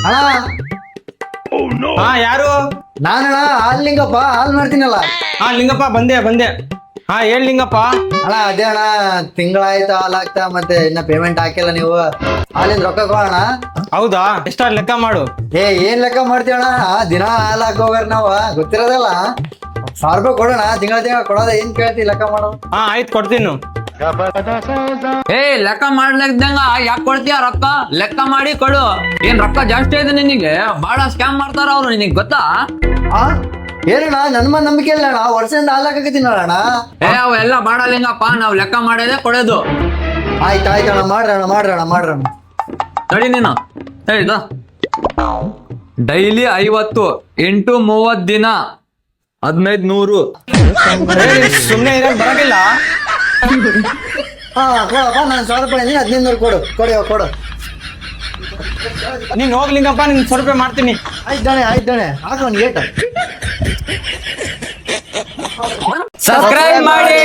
ಅಣ್ಣ ಹಾ ಯಾರು? ನಾನಣ್ಣ ಹಾಲ್ ಲಿಂಗಪ್ಪ, ಹಾಲ್ ಮಾಡ್ತೀನಲ್ಲ. ಹಾ ಲಿಂಗಪ್ಪ ಬಂದೆ. ಹಾ ಹೇಳ್ ಲಿಂಗಪ್ಪ. ಅಣ್ಣ ಅದೇ ಅಣ್ಣ, ತಿಂಗಳಾಯ್ತು ಹಾಲ್ ಹಾಕ್ತಾ, ಮತ್ತೆ ಇನ್ನ ಪೇಮೆಂಟ್ ಹಾಕಿಲ್ಲ ನೀವು. ಹಾಲಿಂದ ರೊಕ್ಕ ಕೊಡೋಣ. ಹೌದಾ, ಎಷ್ಟಾದ್ ಲೆಕ್ಕ ಮಾಡು. ಏನ್ ಲೆಕ್ಕ ಮಾಡ್ತೀವಣ್ಣ? ದಿನ ಹಾಲ್ ಹಾಕೋಗಾರ ನಾವ್ ಗೊತ್ತಿರೋದಲ್ಲ. 1,000 ರೂಪಾಯಿ ಕೊಡೋಣ, ತಿಂಗಳ ಕೊಡೋದ. ಏನ್ ಕೇಳ್ತಿ ಲೆಕ್ಕ ಮಾಡೋ? ಹಾ ಆಯ್ತು ಕೊಡ್ತೀನಿ. ಲೆಕ್ಕ ಮಾಡ್ಲಿಕ್ದಂಗ ಯಾಕೆ ಕೊಡ್ತೀಯ ರೊಕ್ಕ? ಲೆಕ್ಕ ಮಾಡಿ ಕೊಡು. ಏನ್ ರೊಕ್ಕ ಜಾಸ್ತಿ ಇದೆ ನಿನಗೆ? ಬಹಳ ಸ್ಕ್ಯಾಮ್ ಮಾಡ್ತಾರ ಅವ್ರು, ನಿನಗ್ ಗೊತ್ತಾ? ಏನಣ್ಣ ನನ್ ಮೇಲೆ ನಂಬಿಕೆ ಇಲ್ಲ ಅಣ್ಣ, ವರ್ಷದಿಂದ ಹಾಲ್ ಹಾಕಕತ್ತೀನಿ ಅಣ್ಣ. ಅವೆಲ್ಲ ಮಾಡಲಿಂಗಪ್ಪ, ನಾವ್ ಲೆಕ್ಕ ಮಾಡೋದೇ ಕೊಡೋದು. ಆಯ್ತಣ್ಣ, ಮಾಡ್ರಣ. ನಡಿ ನೀನು. ಹೇಳಿದ ಡೈಲಿ 50, 8 30 ದಿನ 1500. ಸುಮ್ನೆ ಇರೋದ್ ಬರಂಗಿಲ್ಲ. ಕೊಡಪ್ಪ, ನಾನು 1,000 ರೂಪಾಯಿ 1500 ಕೊಡು. ನೀನ್ ಹೋಗ್ಲಿಂಗಪ್ಪ, ನಿನ್ 100 ರೂಪಾಯಿ ಮಾಡ್ತೀನಿ. ಆಯ್ತಾನೆ ಹಾಕೋನ್ ಗೇಟ್. ಸಬ್ಸ್ಕ್ರೈಬ್ ಮಾಡಿ.